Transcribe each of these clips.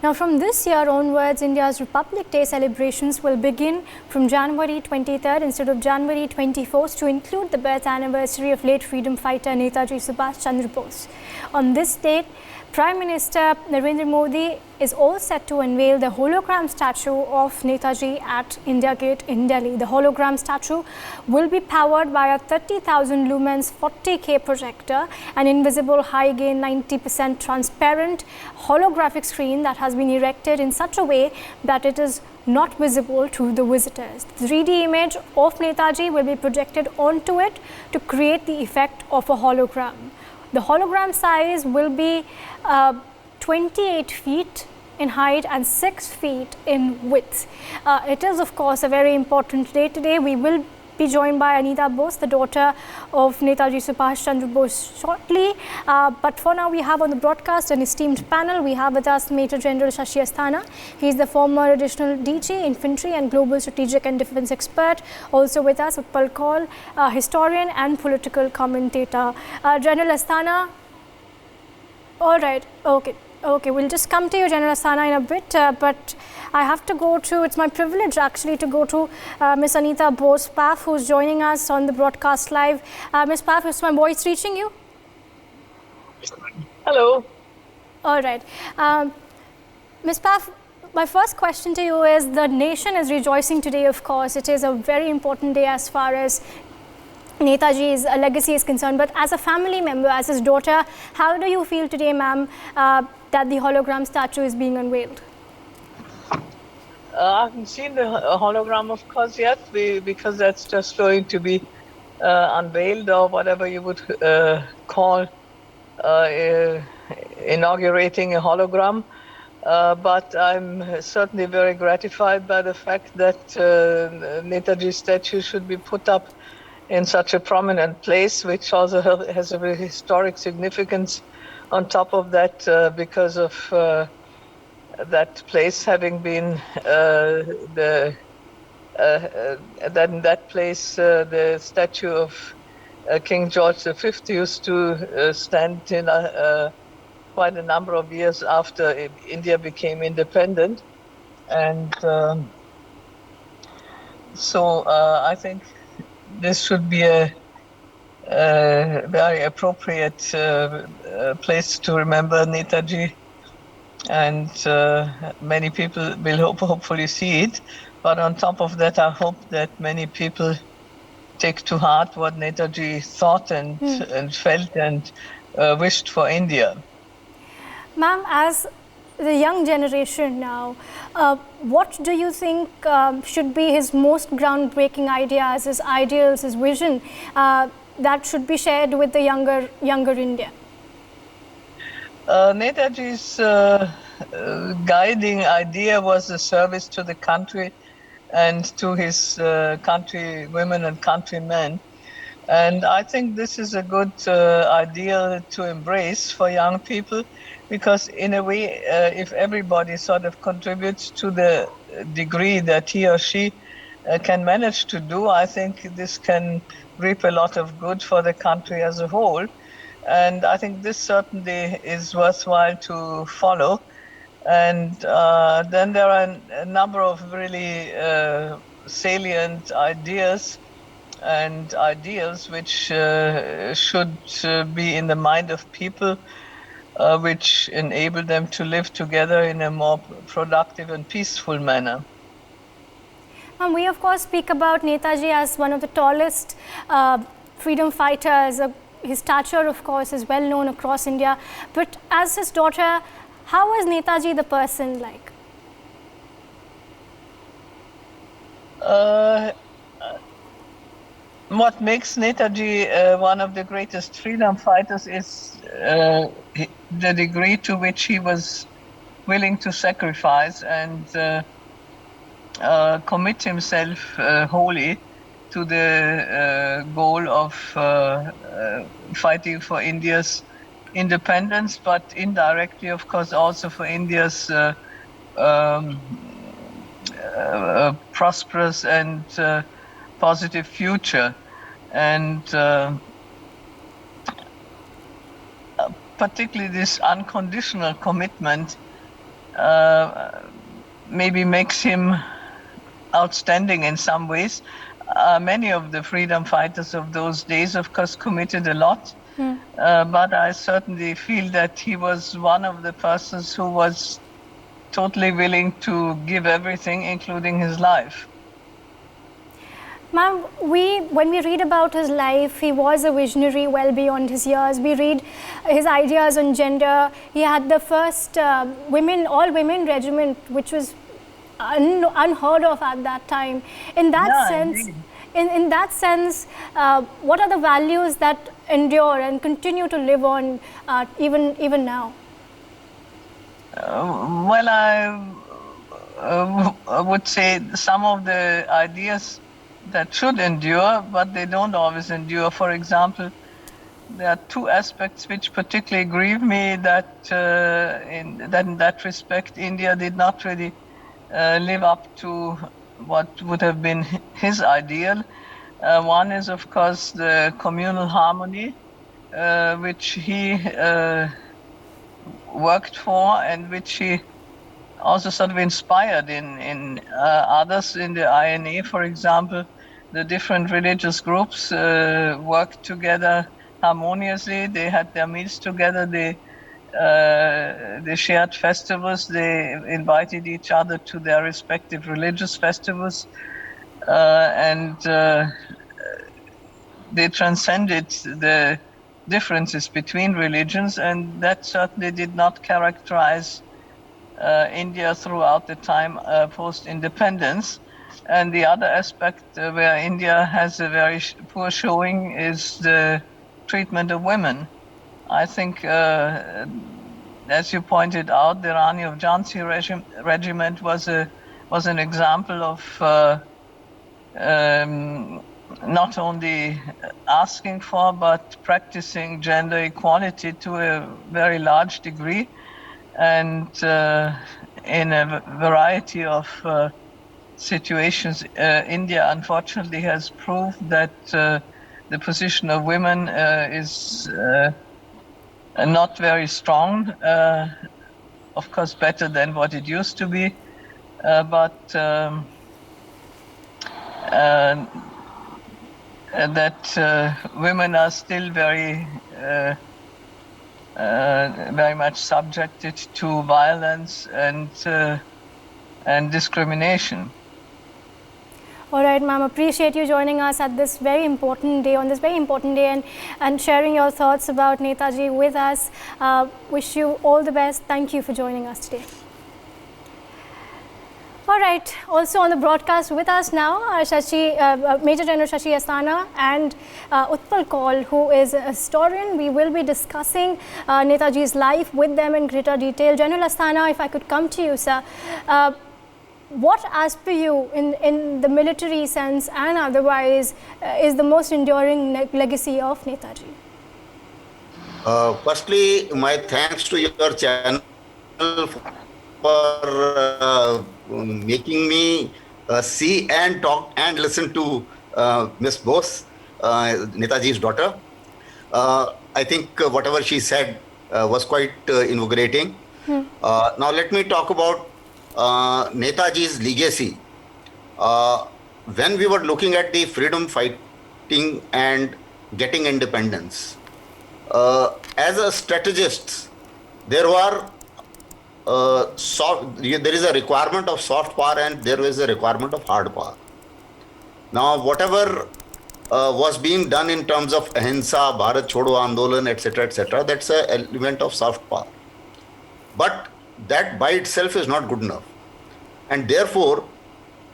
Now, from this year onwards, India's Republic Day celebrations will begin from January 23rd instead of January 24th to include the birth anniversary of late freedom fighter Netaji Subhash Chandra Bose. On this date, Prime Minister Narendra Modi is all set to unveil the hologram statue of Netaji at India Gate in Delhi. The hologram statue will be powered by a 30,000 lumens 40K projector, an invisible high-gain 90% transparent holographic screen that has been erected in such a way that it is not visible to the visitors. The 3D image of Netaji will be projected onto it to create the effect of a hologram. The hologram size will be 28 feet in height and 6 feet in width. It is, of course, a very important day today. We will be joined by Anita Bose, the daughter of Netaji Subhash Chandra Bose, shortly. But for now, we have on the broadcast an esteemed panel. We have with us Major General Shashi Asthana. He is the former additional DG, Infantry and Global Strategic and Defence expert. Also with us, Utpal Kaul, historian and political commentator. General Asthana. All right. Okay, we'll just come to you, General Asthana, in a bit, but I have to go to, it's my privilege actually to go to Ms. Anita Bose Paf, who's joining us on the broadcast live. Ms. Paf, is my voice reaching you? Hello. All right. Ms. Paf, my first question to you is, the nation is rejoicing today, of course. It is a very important day as far as Netaji's legacy is concerned, but as a family member, as his daughter, how do you feel today, ma'am, that the hologram statue is being unveiled? I haven't seen the hologram, of course, yet, because that's just going to be unveiled, or whatever you would call inaugurating a hologram. But I'm certainly very gratified by the fact that Netaji's statue should be put up in such a prominent place, which also has a very historic significance on top of that, because of that place having been that place, the statue of King George V used to stand in quite a number of years after India became independent. And so I think this should be a very appropriate place to remember Netaji, and many people will hopefully see it. But on top of that, I hope that many people take to heart what Netaji thought and felt and wished for India. Ma'am, as the young generation now, what do you think should be his most groundbreaking ideas, his ideals, his vision that should be shared with the younger India? Netaji's guiding idea was the service to the country and to his countrywomen and countrymen. And I think this is a good ideal to embrace for young people, because in a way, if everybody sort of contributes to the degree that he or she can manage to do, I think this can reap a lot of good for the country as a whole. And I think this certainly is worthwhile to follow. And then there are a number of really salient ideas and ideals which should be in the mind of people, which enable them to live together in a more productive and peaceful manner. We of course speak about Netaji as one of the tallest freedom fighters. His stature, of course, is well known across India. But as his daughter, how was Netaji the person like? What makes Netaji one of the greatest freedom fighters is the degree to which he was willing to sacrifice and commit himself wholly to the goal of fighting for India's independence, but indirectly, of course, also for India's prosperous and positive future. And particularly this unconditional commitment maybe makes him outstanding in some ways. Many of the freedom fighters of those days, of course, committed a lot. But I certainly feel that he was one of the persons who was totally willing to give everything, including his life. Ma'am, when we read about his life, he was a visionary well beyond his years. We read his ideas on gender. He had the first all-women regiment, which was unheard of at that time. In that sense, in that sense, what are the values that endure and continue to live on even now? Well, I would say some of the ideas that should endure, but they don't always endure. For example, there are two aspects which particularly grieve me, that in that respect, India did not really live up to what would have been his ideal. One is, of course, the communal harmony, which he worked for, and which he also sort of inspired in others. In the INA, for example, the different religious groups worked together harmoniously. They had their meals together. They shared festivals. They invited each other to their respective religious festivals, and they transcended the differences between religions, and that certainly did not characterize India throughout the time post-independence. And the other aspect where India has a very poor showing is the treatment of women. I think, as you pointed out, the Rani of Jhansi regiment was an example of not only asking for, but practicing gender equality to a very large degree. And in a variety of situations, India unfortunately has proved that the position of women is not very strong. Of course, better than what it used to be, but that women are still very much subjected to violence and discrimination. All right, ma'am. Appreciate you joining us at this very important day, and sharing your thoughts about Netaji with us. Wish you all the best. Thank you for joining us today. All right. Also on the broadcast with us now are Major General Shashi Asthana and Utpal Kaul, who is a historian. We will be discussing Netaji's life with them in greater detail. General Asthana, if I could come to you, sir. What, as per you, in the military sense and otherwise, is the most enduring legacy of Netaji? Firstly, my thanks to your channel for making me see and talk and listen to Miss Bose, Netaji's daughter. I think whatever she said was quite invigorating. Now let me talk about Netaji's legacy. When we were looking at the freedom fighting and getting independence, as a strategist, there is a requirement of soft power and there is a requirement of hard power. Now, whatever was being done in terms of Ahimsa, Bharat Chodo Andolan, etc., that's an element of soft power. But that by itself is not good enough. And therefore,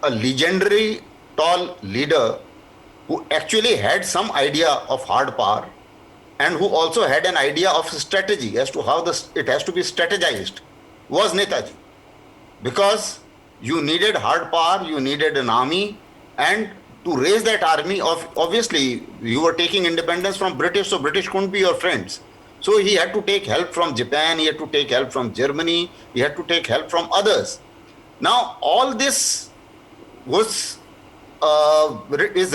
a legendary tall leader who actually had some idea of hard power and who also had an idea of strategy as to how it has to be strategized was Netaji. Because you needed hard power, you needed an army, and to raise that army, obviously you were taking independence from British, so British couldn't be your friends. So he had to take help from Japan, he had to take help from Germany, he had to take help from others. Now, all this is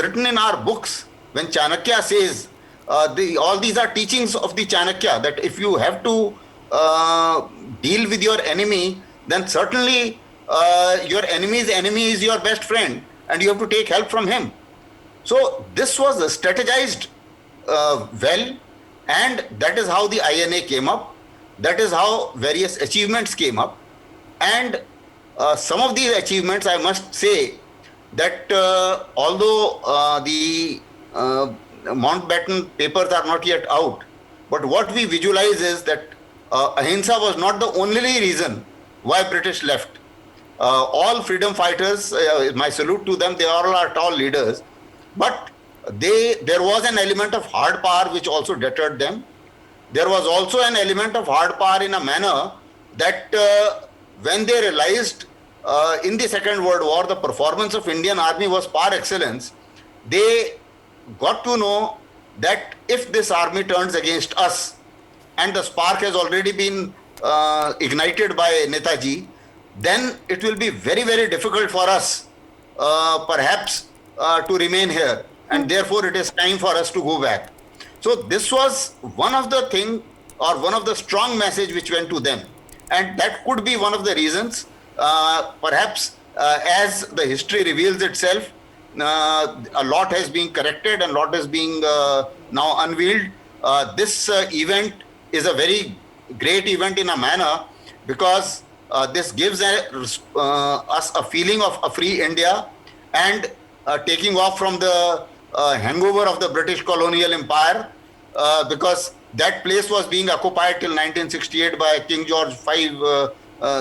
written in our books when Chanakya says, all these are teachings of the Chanakya, that if you have to deal with your enemy, then certainly your enemy's enemy is your best friend and you have to take help from him. So this was strategized well, and that is how the INA came up. That is how various achievements came up. And some of these achievements, I must say, that although the Mountbatten papers are not yet out, but what we visualize is that ahimsa was not the only reason why British left. All freedom fighters, my salute to them, they all are tall leaders, but there was an element of hard power which also deterred them. There was also an element of hard power in a manner that when they realized in the Second World War the performance of Indian Army was par excellence, they got to know that if this army turns against us, and the spark has already been ignited by Netaji, then it will be very, very difficult for us perhaps to remain here, and therefore it is time for us to go back. So this was one of the thing, or one of the strong message which went to them, and that could be one of the reasons perhaps as the history reveals itself, a lot has been corrected and a lot is being now unveiled. This event is a very great event in a manner, because this gives us a feeling of a free India, and taking off from the hangover of the British colonial empire, because that place was being occupied till 1968 by King George V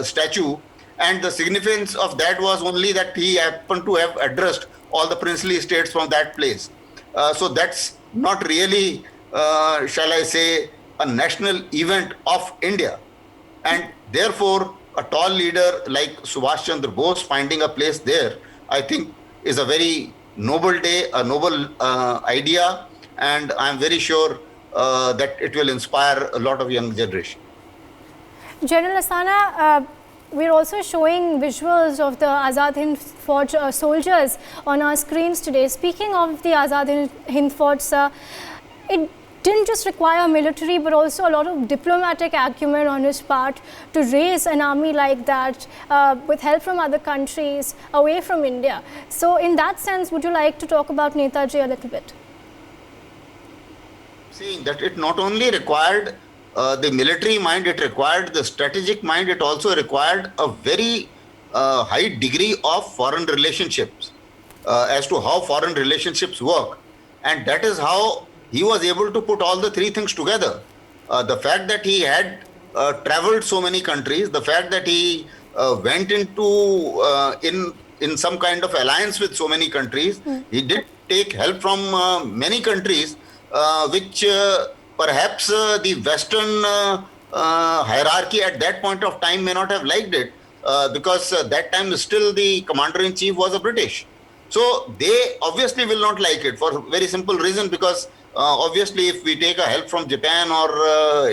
statue, and the significance of that was only that he happened to have addressed all the princely estates from that place. So that's not really, shall I say, a national event of India. And therefore, a tall leader like Subhash Chandra Bose finding a place there, I think, is a very noble day, a noble idea, and I'm very sure that it will inspire a lot of young generation. General Asana, we're also showing visuals of the Azad Hind Fauj soldiers on our screens today. Speaking of the Azad Hind Fauj, sir, it didn't just require military but also a lot of diplomatic acumen on his part to raise an army like that with help from other countries away from India. So in that sense, would you like to talk about Netaji a little bit? Saying that it not only required the military mind, it required the strategic mind, it also required a very high degree of foreign relationships, as to how foreign relationships work. And that is how he was able to put all the three things together. The fact that he had traveled so many countries, the fact that he went into in some kind of alliance with so many countries, he did take help from many countries, which perhaps the Western hierarchy at that point of time may not have liked it, because that time still the commander-in-chief was a British. So they obviously will not like it for a very simple reason, because obviously if we take a help from Japan or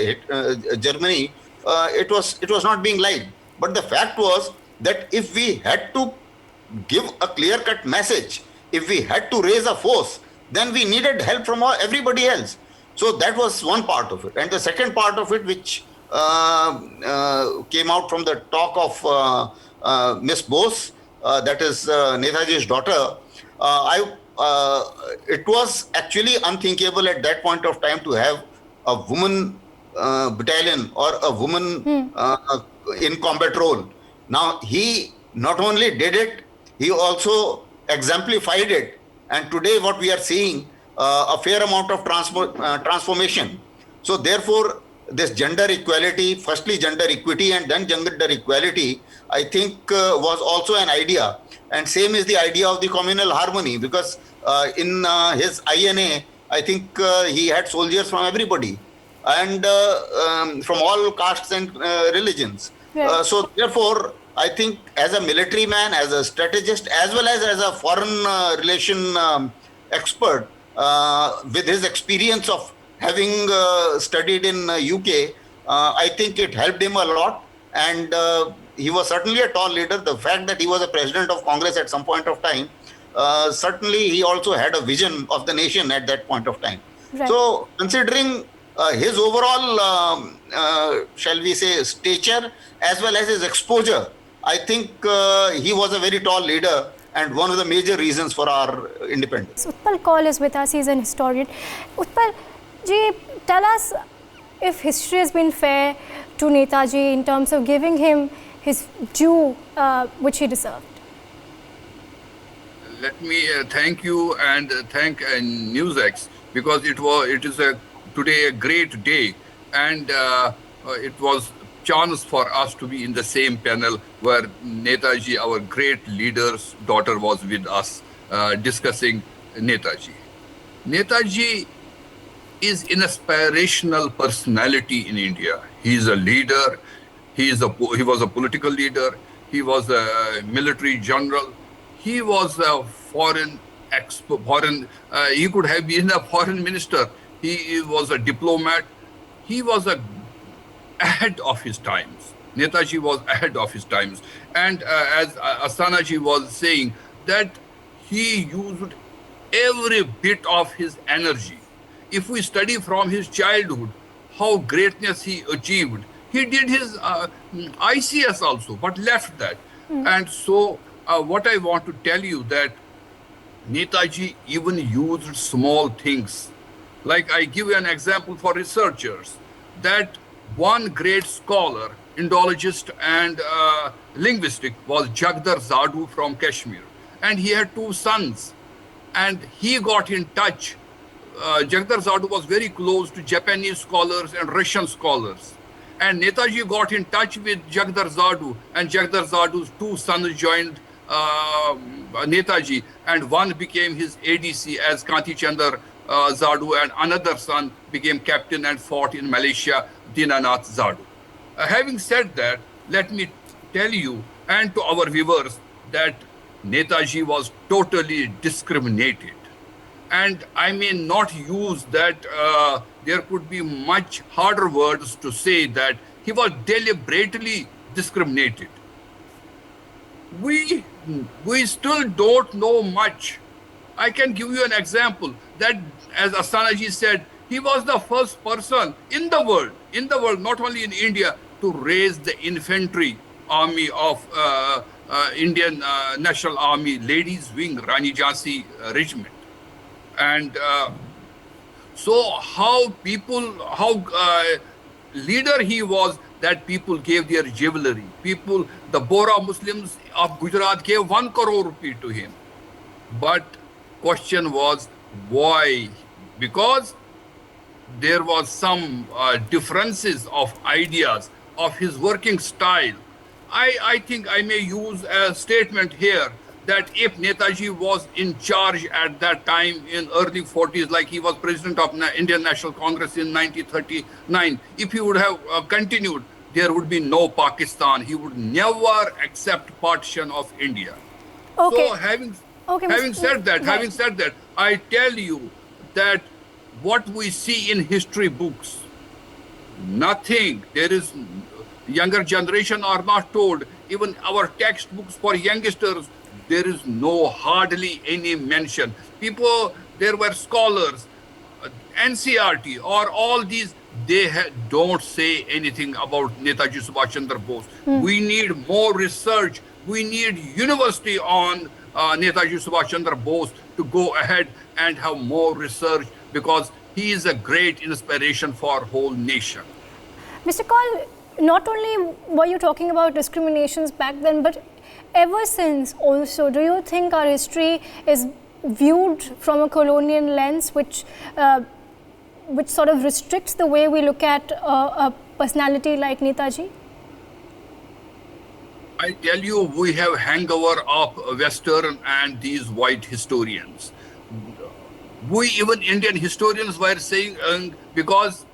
Germany, it was not being liked. But the fact was that if we had to give a clear-cut message, if we had to raise a force, then we needed help from everybody else. So that was one part of it. And the second part of it, which came out from the talk of Miss Bose, that is Netaji's daughter, it was actually unthinkable at that point of time to have a woman battalion or a woman in combat role. Now, he not only did it, he also exemplified it. And today what we are seeing, a fair amount of transformation. So therefore, this gender equality, firstly gender equity and then gender equality, I think was also an idea. And same is the idea of the communal harmony, because in his INA, I think he had soldiers from everybody and from all castes and religions. Yeah. So therefore, I think as a military man, as a strategist, as well as a foreign relation expert, with his experience of having studied in UK, I think it helped him a lot. And he was certainly a tall leader. The fact that he was a president of Congress at some point of time, certainly he also had a vision of the nation at that point of time. Right. So considering his overall, shall we say, stature as well as his exposure, I think he was a very tall leader and one of the major reasons for our independence. Utpal Kaul is with us, he's an historian. Utpal ji, tell us if history has been fair to Netaji in terms of giving him his due which he deserved. Let me thank you and thank NewsX, because it is today a great day, and it was chance for us to be in the same panel where Netaji, our great leader's daughter, was with us discussing Netaji. Netaji is an inspirational personality in India. He is a leader. He was a political leader. He was a military general. He was a he could have been a foreign minister. He was a diplomat. He was ahead of his times. Netaji was ahead of his times. And as Asanaji was saying, that he used every bit of his energy. If we study from his childhood, how greatness he achieved, he did his ICS also, but left that. And so what I want to tell you that Netaji even used small things. Like I give you an example for researchers, that one great scholar, Indologist and linguistic was Jagdar Zadhu from Kashmir. And he had two sons. And he got in touch. Jagdar Zadhu was very close to Japanese scholars and Russian scholars. And Netaji got in touch with Jagdar Zadhu, and Jagdar Zadhu's two sons joined Netaji, and one became his ADC as Kanti Chandra Zadhu, and another son became captain and fought in Malaysia, Dinanath Zadhu. Having said that, let me tell you and to our viewers that Netaji was totally discriminated. And I may not use that, there could be much harder words to say that he was deliberately discriminated. We still don't know much. I can give you an example that, as Asanaji said, he was the first person in the world, not only in India, to raise the infantry army of Indian National Army, Ladies Wing, Rani Jhansi Regiment. And so how leader he was, that people gave their jewelry. The Bora Muslims of Gujarat gave 1 crore rupee to him. But question was, why? Because there was some differences of ideas of his working style. I think I may use a statement here that if Netaji was in charge at that time in early 40s, like he was president of Indian National Congress in 1939, if he would have continued, there would be no Pakistan. He would never accept partition of India. Okay. So having said that, I tell you that what we see in history books, nothing, there is, younger generation are not told, even our textbooks for youngsters, there is hardly any mention. There were scholars, NCRT or all these, they don't say anything about Netaji Subhash Chandra Bose. We need more research. We need university on Netaji Subhash Chandra Bose to go ahead and have more research, because he is a great inspiration for whole nation. Mr. Kaul, not only were you talking about discriminations back then, but ever since also, do you think our history is viewed from a colonial lens, which sort of restricts the way we look at a personality like Netaji? I tell you, we have hangover of Western and these white historians. We, even Indian historians, were saying, because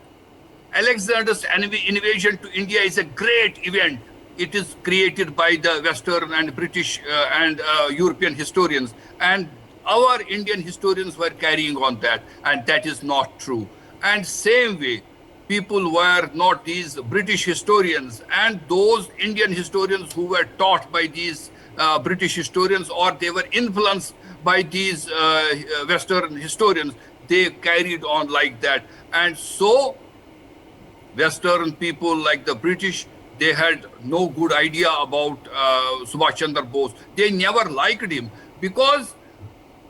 Alexander's invasion to India is a great event. It is created by the Western and British and European historians. And our Indian historians were carrying on that. And that is not true. And same way, people were not these British historians and those Indian historians who were taught by these British historians, or they were influenced by these Western historians. They carried on like that. And so Western people like the British, they had no good idea about Subhash Chandra Bose. They never liked him because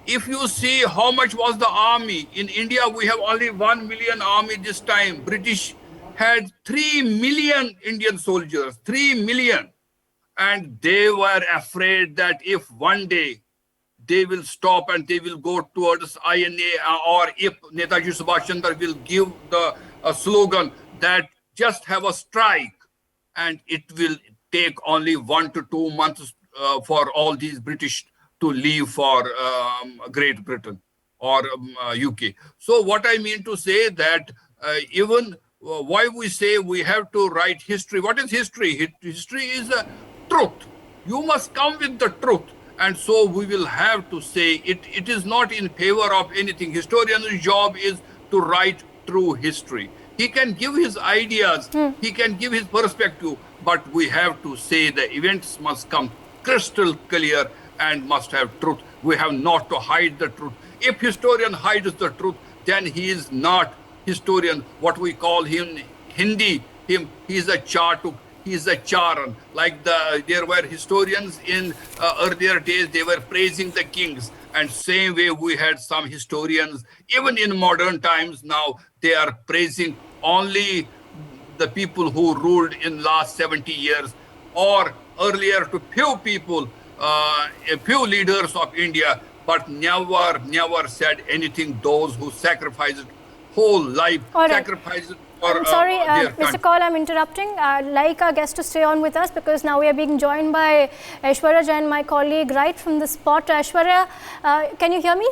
if you see how much was the army in India, we have only 1 million army this time. British had 3 million Indian soldiers, 3 million. And they were afraid that if one day they will stop and they will go towards INA, or if Netaji Subhash Chandra will give the slogan that just have a strike, and it will take only 1 to 2 months for all these British to leave for Great Britain or UK. So what I mean to say that even why we say we have to write history. What is history? History is a truth. You must come with the truth. And so we will have to say it is not in favor of anything. Historian's job is to write true history. He can give his ideas, he can give his perspective, but we have to say the events must come crystal clear and must have truth. We have not to hide the truth. If historian hides the truth, then he is not historian. What we call him, he is a chartuk. He is a charan. Like there were historians in earlier days, they were praising the kings. And same way we had some historians, even in modern times now, they are praising only the people who ruled in last 70 years, or earlier to few people, a few leaders of India, but never said anything those who sacrificed whole life, sacrificed. I'm sorry, Mr. Kaul, I'm interrupting. I'd like our guest to stay on with us because now we are being joined by Aishwarya Jain, my colleague, right from the spot. Aishwarya, can you hear me?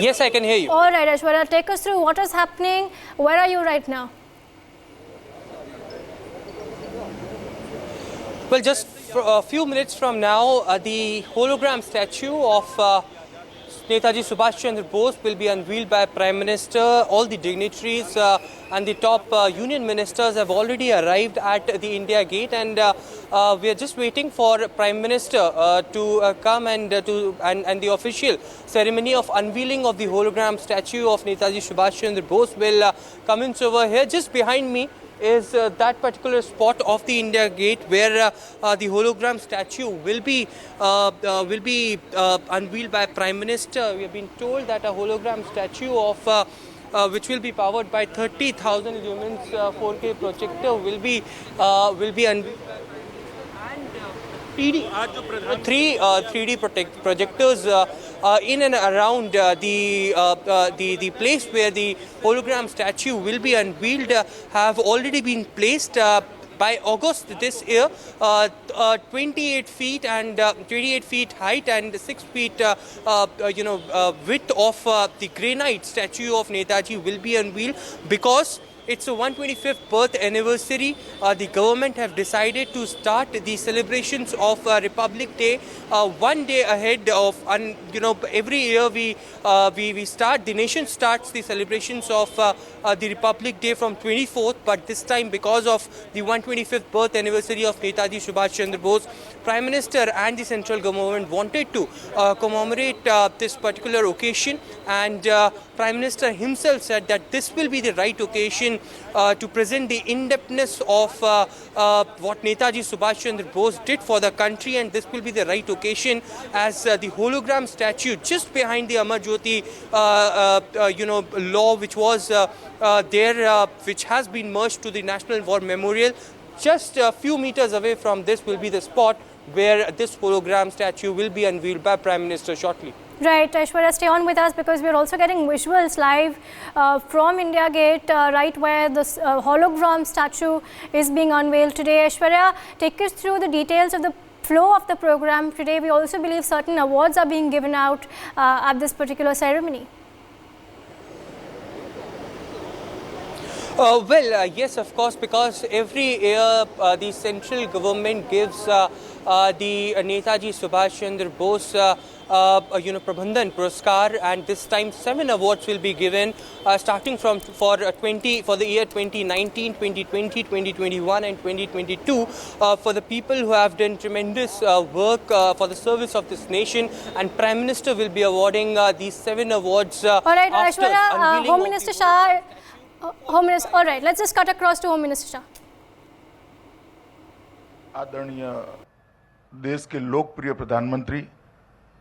Yes, I can hear you. All right, Aishwarya, take us through what is happening. Where are you right now? Well, just a few minutes from now, the hologram statue of Netaji Subhash Chandra Bose will be unveiled by Prime Minister. All the dignitaries and the top union ministers have already arrived at the India Gate, and we are just waiting for Prime Minister to come and the official ceremony of unveiling of the hologram statue of Netaji Subhash Chandra Bose will commence over here. Just behind me is that particular spot of the India Gate where the hologram statue will be unveiled by Prime Minister. We have been told that a hologram statue of which will be powered by 30,000 lumens 4K projector will be unveiled. And 3D projectors in and around the place where the hologram statue will be unveiled have already been placed. By August this year, 28 feet and 28 feet height and 6 feet width of the granite statue of Netaji will be unveiled because it's a 125th birth anniversary. The government have decided to start the celebrations of Republic Day 1 day ahead of, every year we start, the nation starts the celebrations of the Republic Day from 24th, but this time because of the 125th birth anniversary of Netaji Subhash Chandra Bose, Prime Minister and the central government wanted to commemorate this particular occasion, and Prime Minister himself said that this will be the right occasion to present the in-depthness of what Netaji Subhash Chandra Bose did for the country, and this will be the right occasion as the hologram statue just behind the Amar Jyoti law which was there, which has been merged to the National War Memorial. Just a few meters away from this will be the spot where this hologram statue will be unveiled by Prime Minister shortly. Right, Aishwarya, stay on with us because we're also getting visuals live from India Gate, right where this hologram statue is being unveiled today. Aishwarya, take us through the details of the flow of the program today. We also believe certain awards are being given out at this particular ceremony. Yes, of course, because every year the central government gives the Netaji Subhash Chandra Bose Prabandhan Puraskar, and this time 7 awards will be given, starting for the year 2019, 2020, 2021, and 2022 for the people who have done tremendous work for the service of this nation. And Prime Minister will be awarding these 7 awards. All right, after Aishwarya, unveiling Home of Minister the Shah. Home Minister. All right, let's just cut across to Home Minister Shah. आदरणीय देश के लोकप्रिय प्रधानमंत्री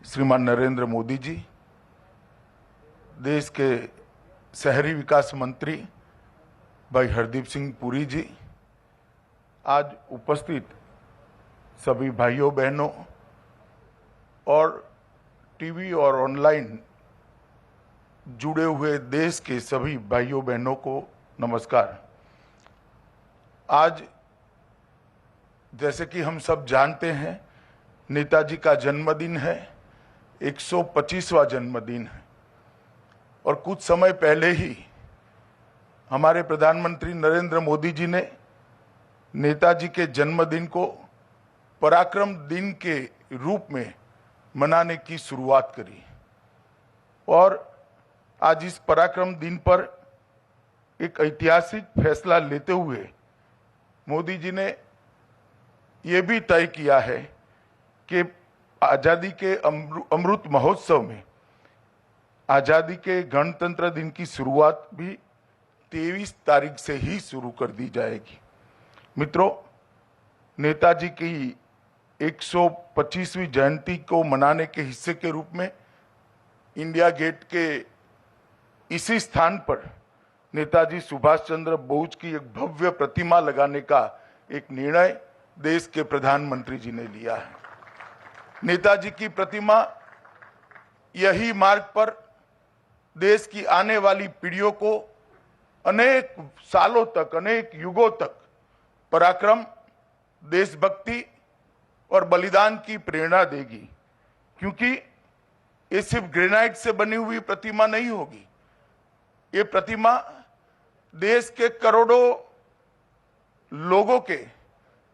श्रीमान नरेंद्र मोदी जी, देश के शहरी विकास मंत्री भाई हरदीप सिंह पुरी जी, आज उपस्थित सभी भाइयों बहनों और टीवी और ऑनलाइन जुड़े हुए देश के सभी भाइयों बहनों को नमस्कार। आज जैसे कि हम सब जानते हैं, नेताजी का जन्मदिन है, 125वां जन्मदिन है, और कुछ समय पहले ही हमारे प्रधानमंत्री नरेंद्र मोदी जी ने नेताजी के जन्मदिन को पराक्रम दिन के रूप में मनाने की शुरुआत करी। और आज इस पराक्रम दिन पर एक ऐतिहासिक फैसला लेते हुए मोदी जी ने ये भी तय किया है कि आज़ादी के अमृत महोत्सव में आज़ादी के गणतंत्र दिन की शुरुआत भी 23 तारीख से ही शुरू कर दी जाएगी। मित्रों, नेताजी की 125वीं जयंती को मनाने के हिस्से के रूप में इंडिया गेट के इसी स्थान पर नेताजी सुभाष चंद्र बोस की एक भव्य प्रतिमा लगाने का एक निर्णय देश के प्रधानमंत्री जी ने लिया है। नेताजी की प्रतिमा यही मार्ग पर देश की आने वाली पीढ़ियों को अनेक सालों तक, अनेक युगों तक पराक्रम, देशभक्ति और बलिदान की प्रेरणा देगी, क्योंकि ये सिर्फ ग्रेनाइट से बनी हुई प्रतिमा नहीं होगी। ये प्रतिमा देश के करोड़ों लोगों के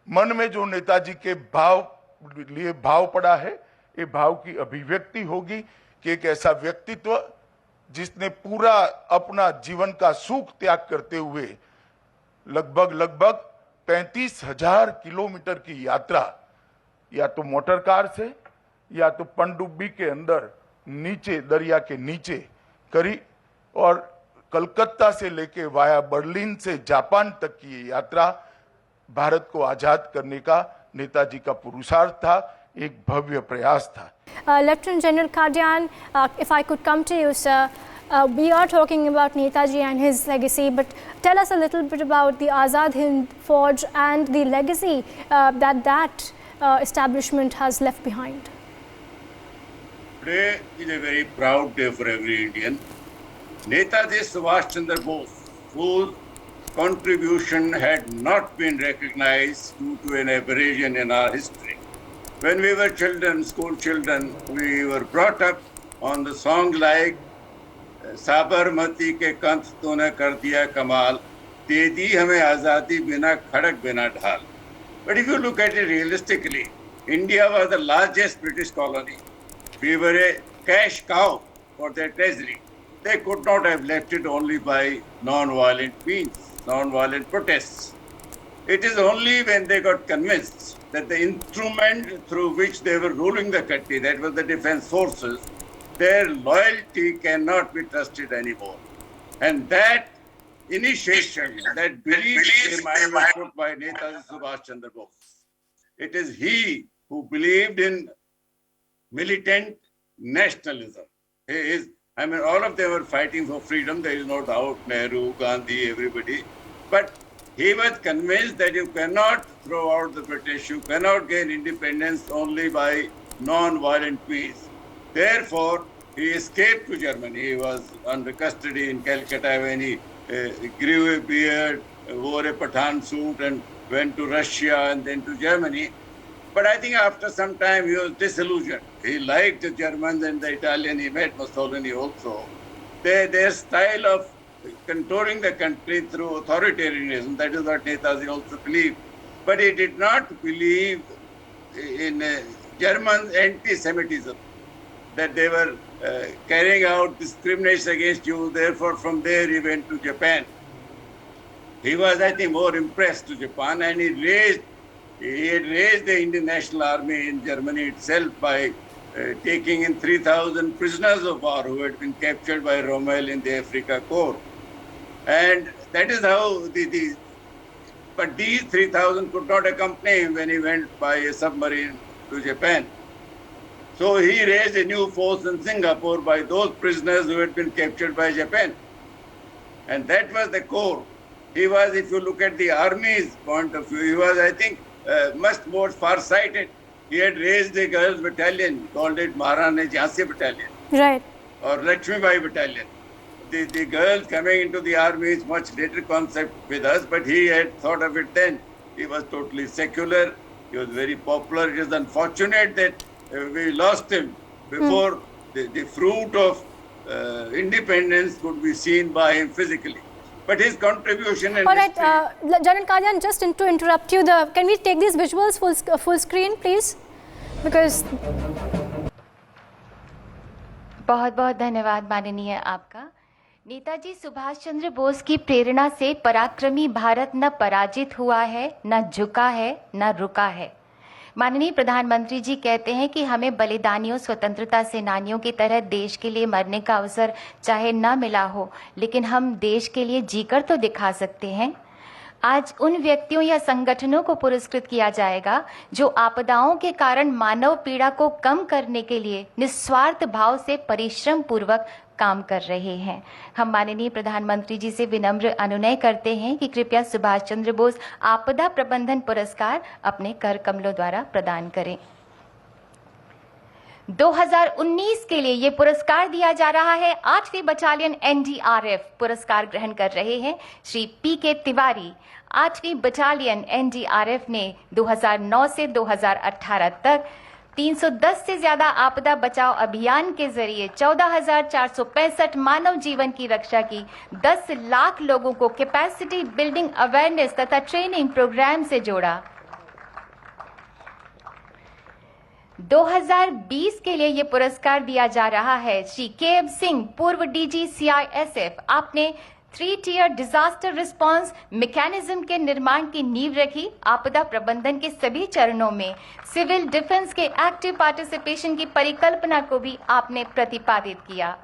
मन में जो नेताजी के भाव पड़ा है, ये भाव की अभिव्यक्ति होगी कि एक ऐसा व्यक्तित्व जिसने पूरा अपना जीवन का सुख त्याग करते हुए लगभग 35,000 किलोमीटर की यात्रा या तो मोटर कार से या तो पनडुब्बी के अंदर नीचे दरिया के नीचे करी, और कलकत्ता से लेके वाया बर्लिन से जापान तक की ये यात्रा भारत को आजाद करने का नेताजी का पुरुषार्थ था, एक भव्य प्रयास था। Lieutenant General Kardian, if I could come to you, sir, we are talking about Netaji and his legacy, but tell us a little bit about the Azad Hind Fauj and the legacy that establishment has left behind. Today is a very proud day for every Indian. Netaji Subhash Chandra Bose, whose contribution had not been recognized due to an aberration in our history. When we were children, school children, we were brought up on the song like Sabarmati ke kant tune kar diya kamal, de di hame azadi bina khadak bina dhal. But if you look at it realistically, India was the largest British colony. We were a cash cow for their treasury. They could not have left it only by non-violent means, non-violent protests. It is only when they got convinced that the instrument through which they were ruling the country, that was the defense forces, their loyalty cannot be trusted anymore. And that initiation, that belief in mind was put by Netaji Subhash Chandra Bose. It is he who believed in militant nationalism. All of them were fighting for freedom, there is no doubt, Nehru, Gandhi, everybody. But he was convinced that you cannot throw out the British, you cannot gain independence only by non-violent means. Therefore, he escaped to Germany. He was under custody in Calcutta when he grew a beard, wore a Pathan suit and went to Russia and then to Germany. But I think after some time he was disillusioned. He liked the Germans and the Italian. He met Mussolini also. Their style of contouring the country through authoritarianism, that is what Netaji also believed. But he did not believe in German anti-Semitism. that they were carrying out discrimination against Jews. Therefore, from there he went to Japan. He was, I think, more impressed to Japan, and he had raised the Indian National Army in Germany itself by taking in 3,000 prisoners of war who had been captured by Rommel in the Africa Corps. And that is how but these 3,000 could not accompany him when he went by a submarine to Japan. So he raised a new force in Singapore by those prisoners who had been captured by Japan. And that was the core. He was, if you look at the army's point of view, he was, I think, much more far-sighted. He had raised a girls' battalion, called it Maharani Jhansi Battalion. Right. Or Lakshmibai Battalion. The girls coming into the army is much later concept with us, but he had thought of it then. He was totally secular. He was very popular. It is unfortunate that we lost him before the fruit of independence could be seen by him physically. But his contribution and all right, General Kajan, just to interrupt you, can we take these visuals full screen, please? Because बहुत बहुत धन्यवाद माननीय आपका। नेताजी सुभाष चंद्र बोस की प्रेरणा से पराक्रमी भारत न पराजित हुआ है, न झुका है, न रुका है। माननीय प्रधानमंत्री जी कहते हैं कि हमें बलिदानियों, स्वतंत्रता सेनानियों की तरह देश के लिए मरने का अवसर चाहे न मिला हो, लेकिन हम देश के लिए जीकर तो दिखा सकते हैं। आज उन व्यक्तियों या संगठनों को पुरस्कृत किया जाएगा जो आपदाओं के कारण मानव पीड़ा को कम करने के लिए निस्वार्थ भाव से परिश्रम पूर्वक काम कर रहे हैं। हम माननीय प्रधानमंत्री जी से विनम्र अनुनय करते हैं कि कृपया सुभाष चंद्र बोस आपदा प्रबंधन पुरस्कार अपने कर कमलों द्वारा प्रदान करें। 2019 के लिए ये पुरस्कार दिया जा रहा है 8वीं बटालियन NDRF। पुरस्कार ग्रहण कर रहे हैं श्री PK तिवारी। 8वीं बटालियन NDRF ने 2009 से 2018 तक 310 से ज्यादा आपदा बचाव अभियान के जरिए 14,465 मानव जीवन की रक्षा की, 10 लाख लोगों को कैपेसिटी बिल्डिंग, अवेयरनेस तथा ट्रेनिंग प्रोग्राम से जोड़ा। 2020 के लिए ये पुरस्कार दिया जा रहा है श्री KM सिंह, पूर्व DG CISF। आपने 3-tier डिजास्टर रिस्पांस मैकेनिज्म के निर्माण की नींव रखी। आपदा प्रबंधन के सभी चरणों में सिविल डिफेंस के एक्टिव पार्टिसिपेशन की परिकल्पना को भी आपने प्रतिपादित किया।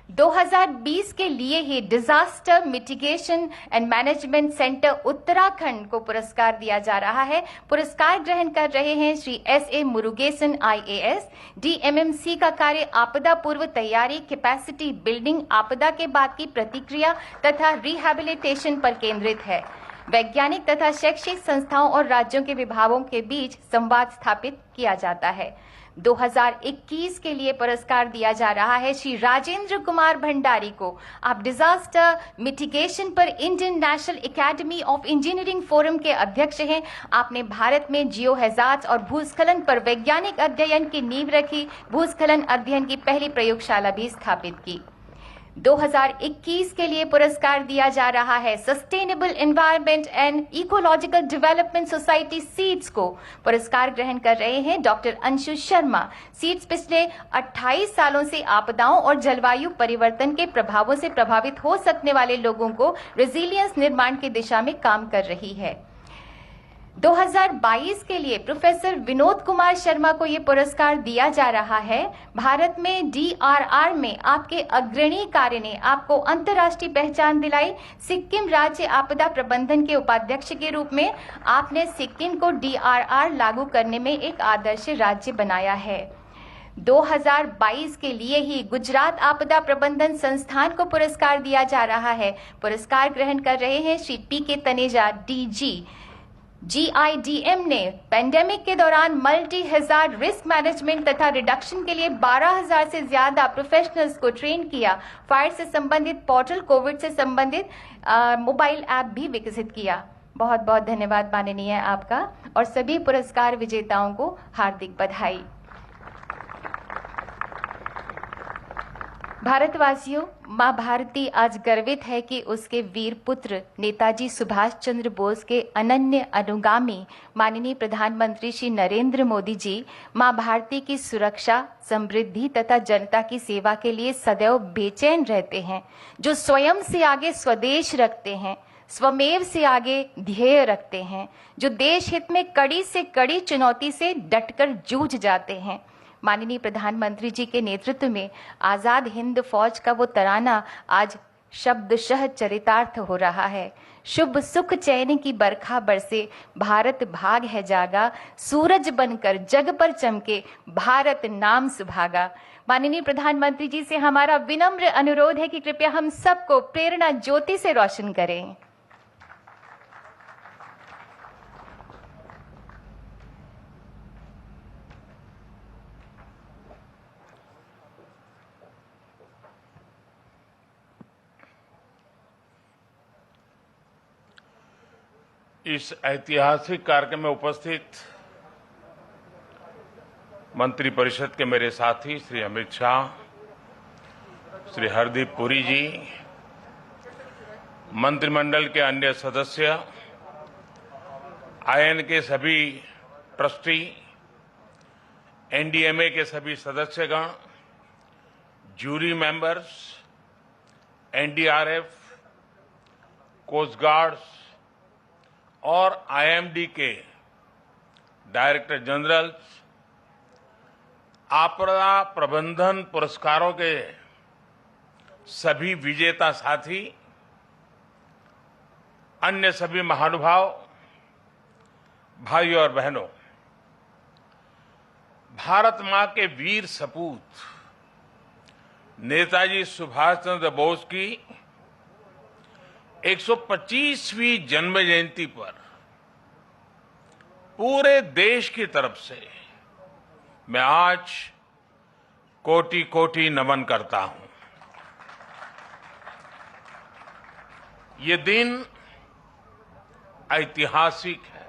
2020 के लिए ही disaster mitigation and management centre Uttarakhand को पुरस्कार दिया जा रहा है। पुरस्कार ग्रहण कर रहे हैं Shri SA Murugesan IAS। DMMC का कार्य आपदा पूर्व तैयारी, कैपेसिटी बिल्डिंग, आपदा के बाद की प्रतिक्रिया तथा रिहैबिलिटेशन पर केंद्रित है। वैज्ञानिक तथा शैक्षिक संस्थाओं और राज्यों के विभागों के बीच संवाद स्थापित किया जाता है। 2021 के लिए पुरस्कार दिया जा रहा है श्री राजेंद्र कुमार भंडारी को। आप डिजास्टर मिटिगेशन पर Indian national academy of engineering forum के अध्यक्ष हैं। आपने भारत में जियो हैजार्ड्स और भूस्खलन पर वैज्ञानिक अध्ययन की नींव रखी। भूस्खलन अध्ययन की पहली प्रयोगशाला भी स्थापित की। 2021 के लिए पुरस्कार दिया जा रहा है sustainable environment and ecological development society seeds को। पुरस्कार ग्रहण कर रहे हैं डॉक्टर अंशु शर्मा। सीड्स पिछले 28 सालों से आपदाओं और जलवायु परिवर्तन के प्रभावों से प्रभावित हो सकने वाले लोगों को रेजिलियंस निर्माण की दिशा में काम कर रही है। 2022 के लिए प्रोफेसर विनोद कुमार शर्मा को ये पुरस्कार दिया जा रहा है। भारत में DRR में आपके अग्रणी कार्य ने आपको अंतर्राष्ट्रीय पहचान दिलाई। सिक्किम राज्य आपदा प्रबंधन के उपाध्यक्ष के रूप में आपने सिक्किम को DRR लागू करने में एक आदर्श राज्य बनाया है। 2022 के लिए ही गुजरात आपदा प्रबंधन संस्थान को पुरस्कार दिया जा रहा है। पुरस्कार ग्रहण कर रहे हैं Shri PK Taneja DG। GIDM ने पेंडेमिक के दौरान मल्टी हैजार्ड रिस्क मैनेजमेंट तथा रिडक्शन के लिए 12,000 से ज्यादा प्रोफेशनल्स को ट्रेन किया। फायर से संबंधित पोर्टल, कोविड से संबंधित मोबाइल ऐप भी विकसित किया। बहुत बहुत धन्यवाद माननीय आपका और सभी पुरस्कार विजेताओं को हार्दिक बधाई। भारतवासियों, मां भारती आज गर्वित है कि उसके वीर पुत्र नेताजी सुभाष चंद्र बोस के अनन्य अनुगामी माननीय प्रधानमंत्री श्री नरेंद्र मोदी जी मां भारती की सुरक्षा, समृद्धि तथा जनता की सेवा के लिए सदैव बेचैन रहते हैं, जो स्वयं से आगे स्वदेश रखते हैं, स्वमेव से आगे ध्येय रखते हैं, जो देश हित में कड़ी से कड़ी चुनौती से डटकर जूझ जाते हैं। माननीय प्रधानमंत्री जी के नेतृत्व में आजाद हिंद फौज का वो तराना आज शब्दशः चरितार्थ हो रहा है। शुभ सुख चैन की बरखा बरसे, भारत भाग है जागा, सूरज बनकर जग पर चमके, भारत नाम सुभागा। माननीय प्रधानमंत्री जी से हमारा विनम्र अनुरोध है कि कृपया हम सबको प्रेरणा ज्योति से रोशन करें। इस ऐतिहासिक कार्यक्रम में उपस्थित मंत्रिपरिषद के मेरे साथी श्री अमित शाह, श्री हरदीप पुरी जी, मंत्रिमंडल के अन्य सदस्य, आईएन के सभी ट्रस्टी, एनडीएमए के सभी सदस्यगण, jury members, NDRF, coast guards और आईएमडी के डायरेक्टर जनरल, आपदा प्रबंधन पुरस्कारों के सभी विजेता साथी, अन्य सभी महानुभाव, भाइयों और बहनों, भारत मां के वीर सपूत नेताजी सुभाष चंद्र बोस की 125वीं जन्म जयंती पर पूरे देश की तरफ से मैं आज कोटि कोटि नमन करता हूं। ये दिन ऐतिहासिक है,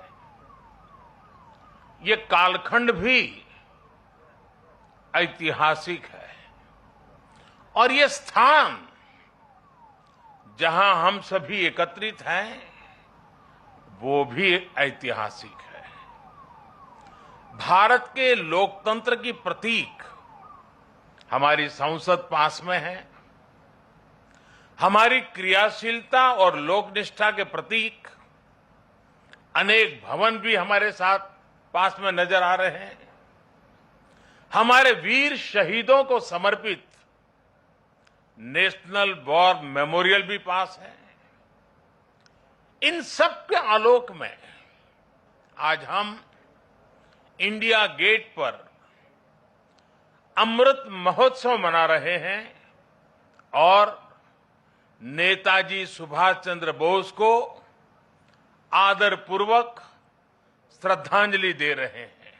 ये कालखंड भी ऐतिहासिक है और ये स्थान जहां हम सभी एकत्रित हैं वो भी ऐतिहासिक है। भारत के लोकतंत्र की प्रतीक हमारी संसद पास में है, हमारी क्रियाशीलता और लोकनिष्ठा के प्रतीक अनेक भवन भी हमारे साथ पास में नजर आ रहे हैं, हमारे वीर शहीदों को समर्पित नेशनल वॉर मेमोरियल भी पास है। इन सब के आलोक में आज हम इंडिया गेट पर अमृत महोत्सव मना रहे हैं और नेताजी सुभाष चंद्र बोस को आदरपूर्वक श्रद्धांजलि दे रहे हैं।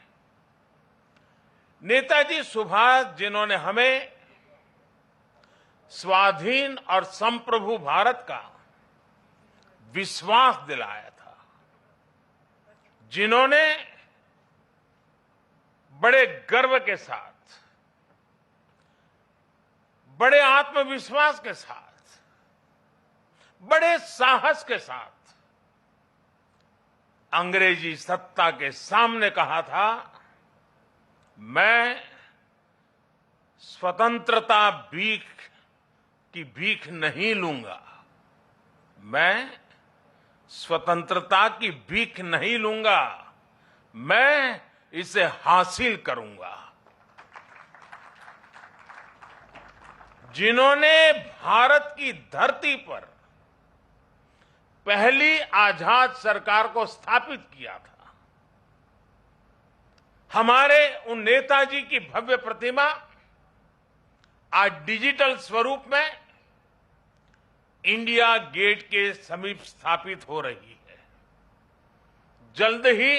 नेताजी सुभाष, जिन्होंने हमें स्वाधीन और संप्रभु भारत का विश्वास दिलाया था, जिन्होंने बड़े गर्व के साथ, बड़े आत्मविश्वास के साथ, बड़े साहस के साथ अंग्रेजी सत्ता के सामने कहा था, मैं स्वतंत्रता की भीख नहीं लूंगा, मैं स्वतंत्रता की भीख नहीं लूंगा, मैं इसे हासिल करूंगा। जिन्होंने भारत की धरती पर पहली आजाद सरकार को स्थापित किया था, हमारे उन नेताजी की भव्य प्रतिमा आज डिजिटल स्वरूप में इंडिया गेट के समीप स्थापित हो रही है। जल्द ही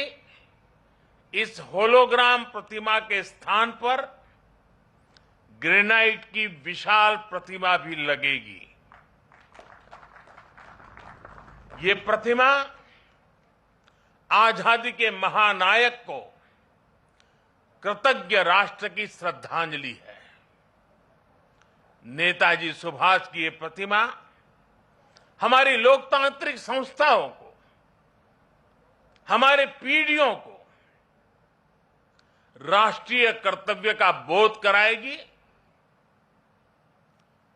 इस होलोग्राम प्रतिमा के स्थान पर ग्रेनाइट की विशाल प्रतिमा भी लगेगी। ये प्रतिमा आजादी के महानायक को कृतज्ञ राष्ट्र की श्रद्धांजलि है। नेताजी सुभाष की ये प्रतिमा हमारी लोकतांत्रिक संस्थाओं को, हमारे पीढ़ियों को राष्ट्रीय कर्तव्य का बोध कराएगी,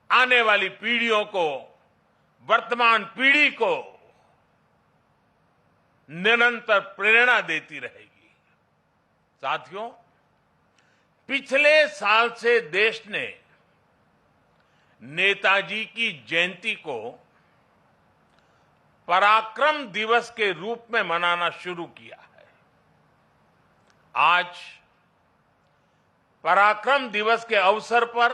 आने वाली पीढ़ियों को, वर्तमान पीढ़ी को निरंतर प्रेरणा देती रहेगी। साथियों, पिछले साल से देश ने नेताजी की जयंती को पराक्रम दिवस के रूप में मनाना शुरू किया है। आज पराक्रम दिवस के अवसर पर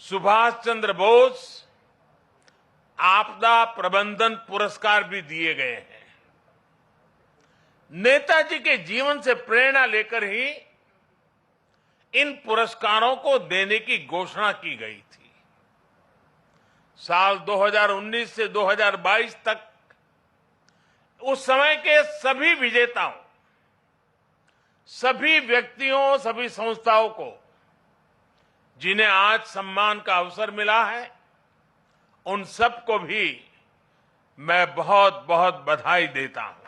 सुभाष चंद्र बोस आपदा प्रबंधन पुरस्कार भी दिए गए हैं। नेताजी के जीवन से प्रेरणा लेकर ही इन पुरस्कारों को देने की घोषणा की गई थी। साल 2019 से 2022 तक उस समय के सभी विजेताओं, सभी व्यक्तियों, सभी संस्थाओं को जिन्हें आज सम्मान का अवसर मिला है, उन सबको भी मैं बहुत बहुत बधाई देता हूं।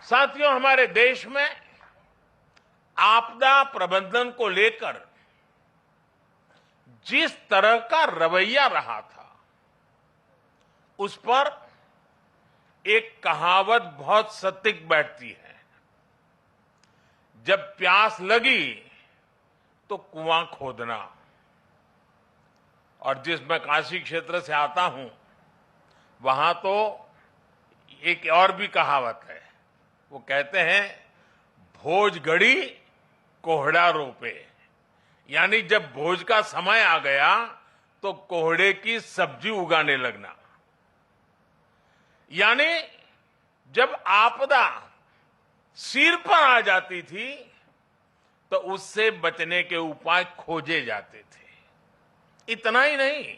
साथियों, हमारे देश में आपदा प्रबंधन को लेकर जिस तरह का रवैया रहा था, उस पर एक कहावत बहुत सटीक बैठती है, जब प्यास लगी तो कुआं खोदना। और जिस मैं काशी क्षेत्र से आता हूं, वहां तो एक और भी कहावत है। वो कहते हैं, भोज गड़ी कोहड़ा रोपे, यानी जब भोज का समय आ गया तो कोहड़े की सब्जी उगाने लगना। यानी जब आपदा सिर पर आ जाती थी तो उससे बचने के उपाय खोजे जाते थे। इतना ही नहीं,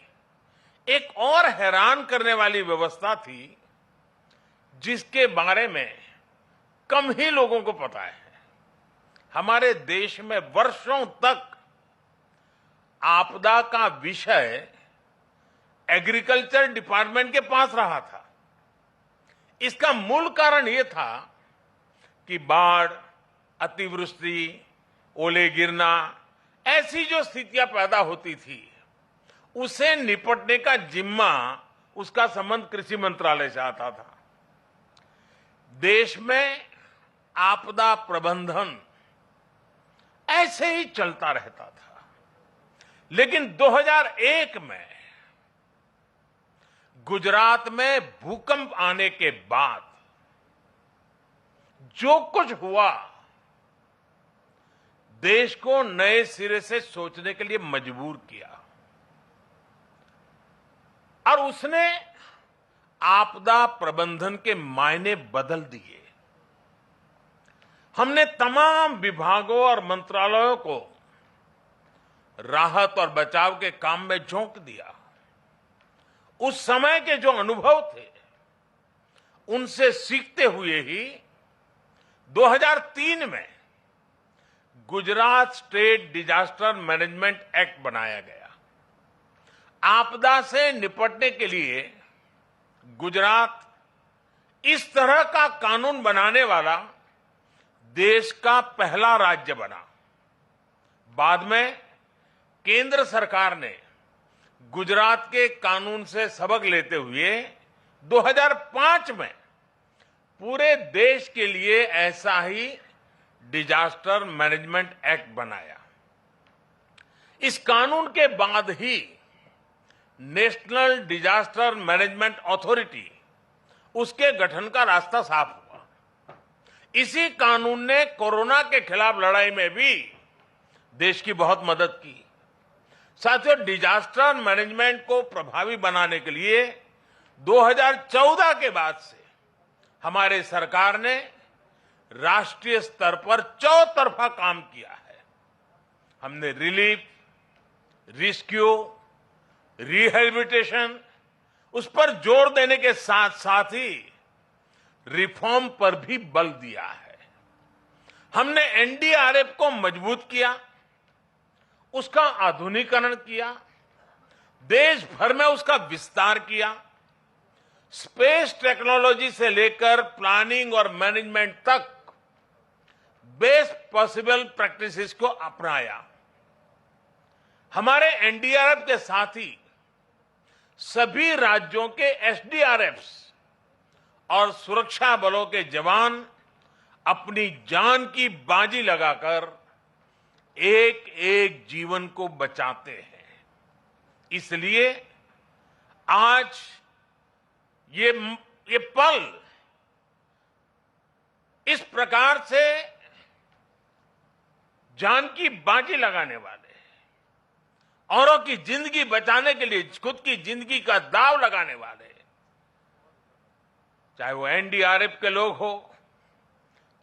एक और हैरान करने वाली व्यवस्था थी जिसके बारे में कम ही लोगों को पता है। हमारे देश में वर्षों तक आपदा का विषय एग्रीकल्चर डिपार्टमेंट के पास रहा था। इसका मूल कारण यह था कि बाढ़, अतिवृष्टि, ओले गिरना, ऐसी जो स्थितियां पैदा होती थी, उसे निपटने का जिम्मा, उसका संबंध कृषि मंत्रालय से आता था। देश में आपदा प्रबंधन ऐसे ही चलता रहता था। लेकिन 2001 में गुजरात में भूकंप आने के बाद जो कुछ हुआ, देश को नए सिरे से सोचने के लिए मजबूर किया और उसने आपदा प्रबंधन के मायने बदल दिए। हमने तमाम विभागों और मंत्रालयों को राहत और बचाव के काम में झोंक दिया। उस समय के जो अनुभव थे, उनसे सीखते हुए ही 2003 में Gujarat state disaster management act बनाया गया। आपदा से निपटने के लिए गुजरात इस तरह का कानून बनाने वाला देश का पहला राज्य बना। बाद में केंद्र सरकार ने गुजरात के कानून से सबक लेते हुए 2005 में पूरे देश के लिए ऐसा ही डिजास्टर मैनेजमेंट एक्ट बनाया। इस कानून के बाद ही नेशनल डिजास्टर मैनेजमेंट अथॉरिटी, उसके गठन का रास्ता साफ हुआ। इसी कानून ने कोरोना के खिलाफ लड़ाई में भी देश की बहुत मदद की। साथियों, डिजास्टर मैनेजमेंट को प्रभावी बनाने के लिए 2014 के बाद से हमारे सरकार ने राष्ट्रीय स्तर पर चौतरफा काम किया है। हमने रिलीफ, रेस्क्यू, रिहेबिलिटेशन, उस पर जोर देने के साथ साथ ही रिफॉर्म पर भी बल दिया है। हमने एनडीआरएफ को मजबूत किया, उसका आधुनिकीकरण किया, देश भर में उसका विस्तार किया, स्पेस टेक्नोलॉजी से लेकर प्लानिंग और मैनेजमेंट तक बेस्ट पॉसिबल प्रैक्टिसेस को अपनाया। हमारे एनडीआरएफ के साथ ही सभी राज्यों के एसडीआरएफ्स और सुरक्षा बलों के जवान अपनी जान की बाजी लगाकर एक एक जीवन को बचाते हैं। इसलिए आज ये पल इस प्रकार से जान की बाजी लगाने वाले, औरों की जिंदगी बचाने के लिए खुद की जिंदगी का दांव लगाने वाले, चाहे वो एनडीआरएफ के लोग हो,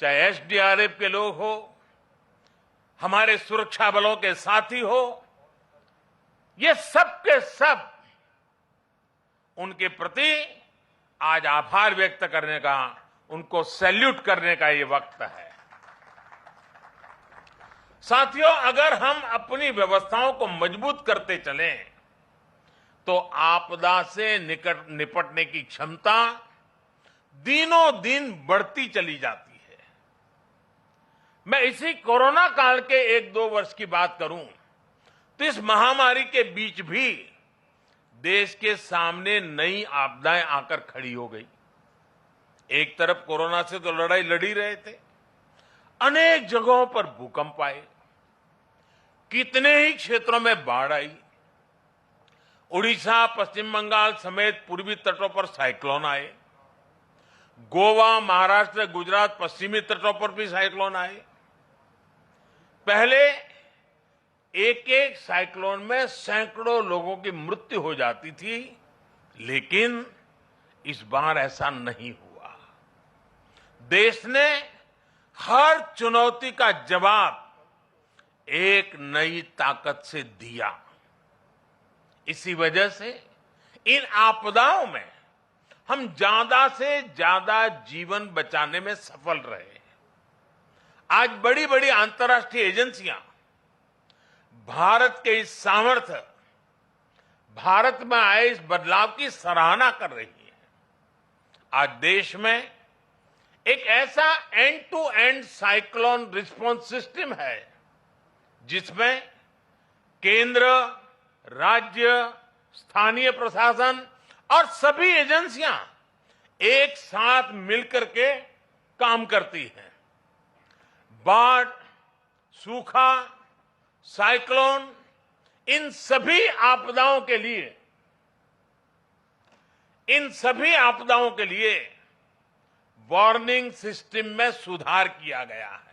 चाहे एसडीआरएफ के लोग हो, हमारे सुरक्षा बलों के साथी हो, ये सब के सब उनके प्रति आज आभार व्यक्त करने का, उनको सैल्यूट करने का ये वक्त है। साथियों, अगर हम अपनी व्यवस्थाओं को मजबूत करते चलें तो आपदा से निपटने की क्षमता दिनों दिन बढ़ती चली जाती है। मैं इसी कोरोना काल के 1-2 वर्ष की बात करूं तो इस महामारी के बीच भी देश के सामने नई आपदाएं आकर खड़ी हो गई। एक तरफ कोरोना से तो लड़ाई लड़ी रहे थे, अनेक जगहों पर भूकंप आए, कितने ही क्षेत्रों में बाढ़ आई, उड़ीसा, पश्चिम बंगाल समेत पूर्वी तटों पर साइक्लोन आए, गोवा, महाराष्ट्र, गुजरात, पश्चिमी तटों पर भी साइक्लोन आए। पहले एक एक साइक्लोन में सैकड़ों लोगों की मृत्यु हो जाती थी, लेकिन इस बार ऐसा नहीं हुआ। देश ने हर चुनौती का जवाब एक नई ताकत से दिया। इसी वजह से इन आपदाओं में हम ज्यादा से ज्यादा जीवन बचाने में सफल रहे। आज बड़ी बड़ी अंतर्राष्ट्रीय एजेंसियां भारत के इस सामर्थ्य, भारत में आए इस बदलाव की सराहना कर रही है। आज देश में एक ऐसा end to end cyclone response system है जिसमें केंद्र, राज्य, स्थानीय प्रशासन और सभी एजेंसियां एक साथ मिलकर के काम करती हैं। बाढ़, सूखा, साइक्लोन, इन सभी आपदाओं के लिए वार्निंग सिस्टम में सुधार किया गया है।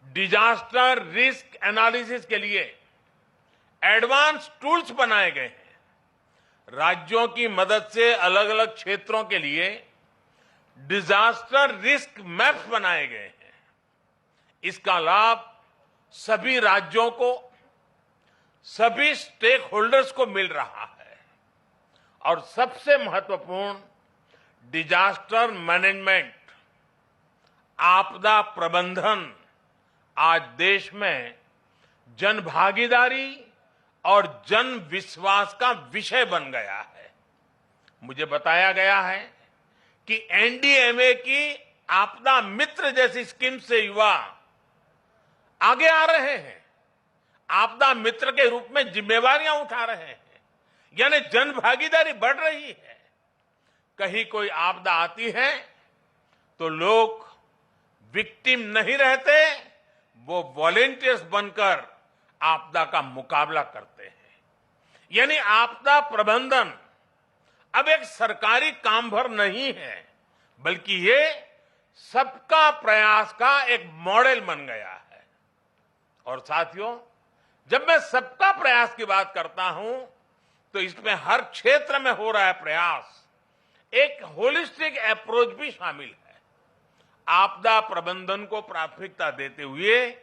डिजास्टर रिस्क एनालिसिस के लिए एडवांस टूल्स बनाए गए हैं। राज्यों की मदद से अलग अलग क्षेत्रों के लिए डिजास्टर रिस्क मैप्स बनाए गए हैं। इसका लाभ सभी राज्यों को, सभी स्टेक होल्डर्स को मिल रहा है। और सबसे महत्वपूर्ण, डिजास्टर मैनेजमेंट, आपदा प्रबंधन आज देश में जन भागीदारी और जन विश्वास का विषय बन गया है। मुझे बताया गया है कि एनडीएमए की आपदा मित्र जैसी स्कीम से युवा आगे आ रहे हैं, आपदा मित्र के रूप में जिम्मेवारियां उठा रहे हैं, यानी जन भागीदारी बढ़ रही है। कहीं कोई आपदा आती है तो लोग विक्टिम नहीं रहते, वो वॉलेंटियर्स बनकर आपदा का मुकाबला करते हैं। यानी आपदा प्रबंधन अब एक सरकारी काम भर नहीं है, बल्कि ये सबका प्रयास का एक मॉडल बन गया है। और साथियों, जब मैं सबका प्रयास की बात करता हूं तो इसमें हर क्षेत्र में हो रहा है प्रयास, एक होलिस्टिक अप्रोच भी शामिल है। आपदा प्रबंधन को प्राथमिकता देते हुए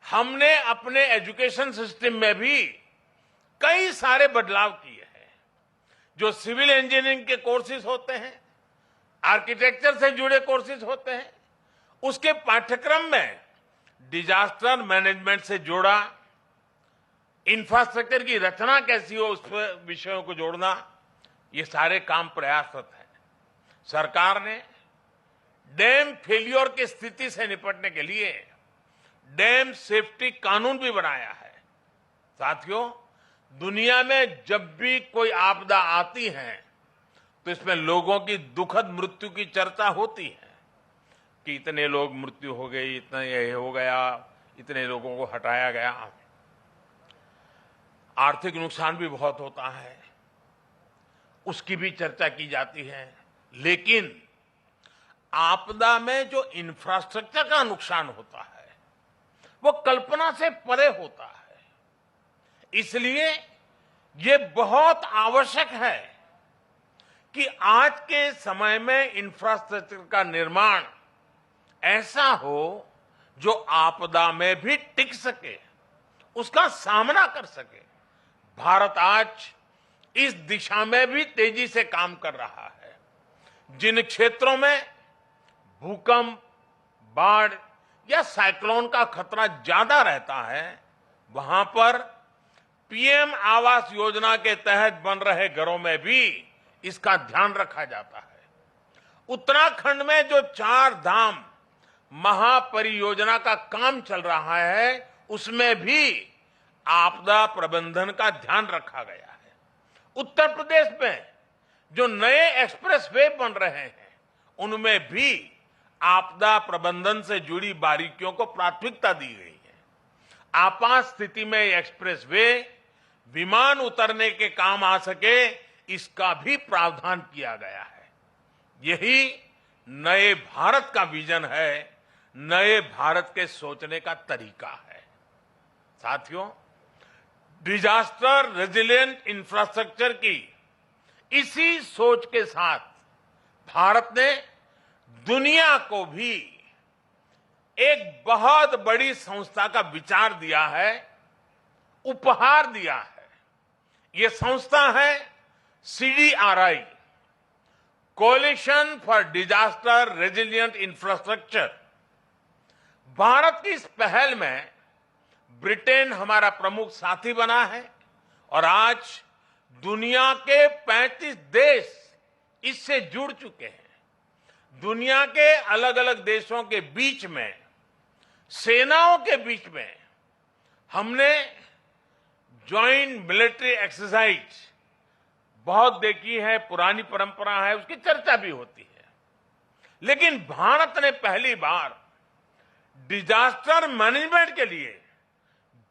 हमने अपने एजुकेशन सिस्टम में भी कई सारे बदलाव किए हैं। जो सिविल इंजीनियरिंग के कोर्सेज होते हैं, आर्किटेक्चर से जुड़े कोर्सेज होते हैं, उसके पाठ्यक्रम में डिजास्टर मैनेजमेंट से जुड़ा इंफ्रास्ट्रक्चर की रचना कैसी हो, उस पर विषयों को जोड़ना, ये सारे काम प्रयासरत है। सरकार ने डैम फेलियर की स्थिति से निपटने के लिए डैम सेफ्टी कानून भी बनाया है। साथियों, दुनिया में जब भी कोई आपदा आती है तो इसमें लोगों की दुखद मृत्यु की चर्चा होती है कि इतने लोग मृत्यु हो गई, इतना ये हो गया, इतने लोगों को हटाया गया। आर्थिक नुकसान भी बहुत होता है, उसकी भी चर्चा की जाती है। लेकिन आपदा में जो इंफ्रास्ट्रक्चर का नुकसान होता है वो कल्पना से परे होता है। इसलिए ये बहुत आवश्यक है कि आज के समय में इंफ्रास्ट्रक्चर का निर्माण ऐसा हो जो आपदा में भी टिक सके, उसका सामना कर सके। भारत आज इस दिशा में भी तेजी से काम कर रहा है। जिन क्षेत्रों में भूकंप, बाढ़ या साइक्लोन का खतरा ज्यादा रहता है, वहां पर पीएम आवास योजना के तहत बन रहे घरों में भी इसका ध्यान रखा जाता है। उत्तराखंड में जो 4 धाम महापरियोजना का काम चल रहा है, उसमें भी आपदा प्रबंधन का ध्यान रखा गया है। उत्तर प्रदेश में जो नए एक्सप्रेस वे बन रहे हैं, उनमें भी आपदा प्रबंधन से जुड़ी बारीकियों को प्राथमिकता दी गई है। आपात स्थिति में एक्सप्रेस वे विमान उतरने के काम आ सके, इसका भी प्रावधान किया गया है। यही नए भारत का विजन है, नए भारत के सोचने का तरीका है। साथियों, डिजास्टर रेजिलिएंट इंफ्रास्ट्रक्चर की इसी सोच के साथ भारत ने दुनिया को भी एक बहुत बड़ी संस्था का विचार दिया है, उपहार दिया है। यह संस्था है CDRI, coalition for disaster resilient infrastructure. Bharat की इस पहल में ब्रिटेन हमारा प्रमुख साथी बना है और आज दुनिया के 35 देश इससे जुड़ चुके हैं। दुनिया के अलग अलग देशों के बीच में, सेनाओं के बीच में हमने जॉइंट मिलिट्री एक्सरसाइज बहुत देखी है, पुरानी परंपरा है, उसकी चर्चा भी होती है। लेकिन भारत ने पहली बार डिजास्टर मैनेजमेंट के लिए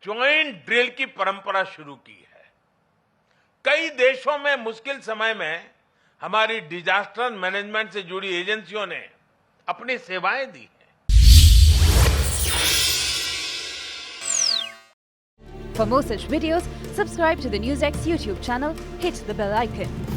जॉइंट ड्रिल की परंपरा शुरू की है। कई देशों में मुश्किल समय में हमारी डिजास्टर मैनेजमेंट से जुड़ी एजेंसियों ने अपनी सेवाएं दी हैं। For more such videos, subscribe to the NewsX YouTube channel, hit the bell icon.